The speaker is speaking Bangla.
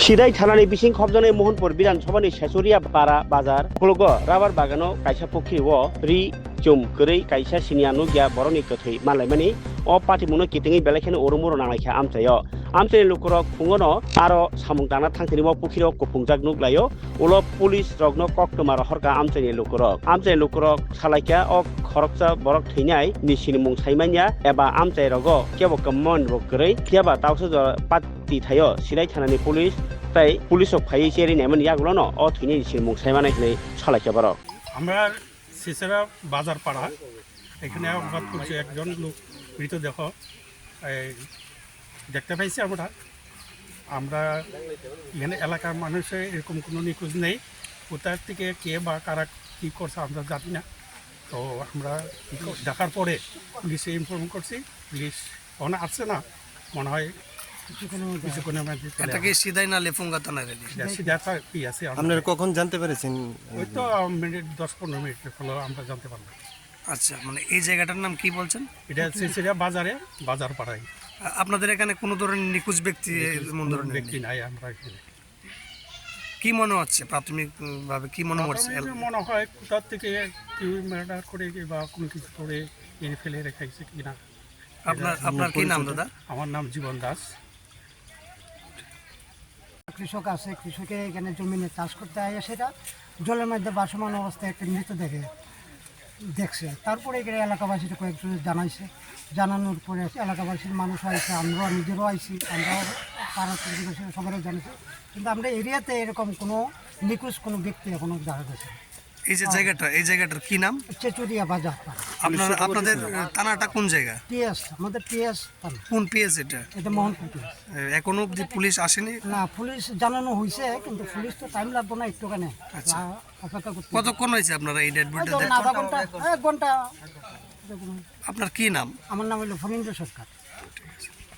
सिदाय थानानै बिसिं खबजानाय महनपुर बिधानसभानि सेसरिया बारा बाजार खलग राबार बागानाव कायसा फुख्रि व रि जुम गरै कायसा सिनियानु गिया बरनि कथै मालायमानि अ पाटिमुनो कितिङै बेलेखेनो ओरुमुरो नांलायखा आमचायो आमचाय लुकरक खुङोनो आरो सामुं दाना थांथेनि व फुख्रियाव कुफुंजाक नुग्लायो उलो पुलिस रगनो कक्टमार हरका आमचायनि लुकरक सालायखा अ खरकसा बरक थैनाय निसिनि मुं सायमानिया एबा आमचाय रगो केबो कमन गरै केबा तावसो पाति थायो सिदाय थानानै पुलिस তাই পুলিশক ফাই চেরি নেমন ইয়াগুলো অ থইনি নিচিনি মুং সাইমানাय হनै সালাইকে বড় আমরা সিসেরা বাজার পাড়া এখানে হঠাৎ করে একজন লোক মৃত দেহ দেখতে পাইছি আমরা এখানে এলাকার মানুষের এরকম কোনো নিখোঁজ নেই কোথার থেকে কে বা কারা কী করছে আমরা জানি না তো আমরা দেখার পরে পুলিশে ইনফর্ম করছি পুলিশ ওখানে আসছে না মনে হয় আপনারা কখন জানতে পেরেছেন? ওই তো মিনিট 10-15 মিনিট হলো আমরা জানতে পারলাম। আচ্ছা, মানে এই জায়গাটার নাম কি বলছেন? এটা সিসিরিয়া বাজার পাড়ায়। আপনাদের এখানে কোনো ধরনের নিখোঁজ ব্যক্তি নাই। আমরা এখানে কি মনে হচ্ছে প্রাথমিকভাবে কি মনে হচ্ছে? মনে হয় কোথার থেকে কেউ মার্ডার করে বা কোনো কিছু করে এনে ফেলে রেখেছে কিনা। আপনার কি নাম দাদা? আমার নাম জীবন দাস। কৃষক আছে, কৃষকে এখানে জমিনে চাষ করতে আয়, সেটা জলের মধ্যে ভাসমান অবস্থায় একটা মৃতদেহে দেখছে। তারপরে এখানে এলাকাবাসীরা কয়েকজন জানাইছে, জানানোর পরে এলাকাবাসীর মানুষ আইছে, আমরা নিজেরও আইছি, আমরাও পাড়ার প্রতিবেশী সবারও জানিয়েছি, কিন্তু আমরা এরিয়াতে এরকম কোনো নিখোঁজ কোনো ব্যক্তি এখনো দেখা গেছে। এই জায়গাটার কি নাম? চেচুরিয়া বাজার। আপনাদের থানাটা কোন জায়গা? পিএস, আমাদের পিএস। কোন পিএস এটা? এটা মোহনপুর পিএস। এখনো অবধি পুলিশ আসেনি? না, পুলিশ জানানো হয়েছে, কিন্তু পুলিশ তো টাইম লাগবে না একটুখানে অপেক্ষা করতে। কতক্ষণ হয়েছে আপনারা এই ডেড বডিটা? আধা ঘন্টা, 1 ঘন্টা। আপনার কি নাম? আমার নাম হলো ফণীন্দ্র সরকার।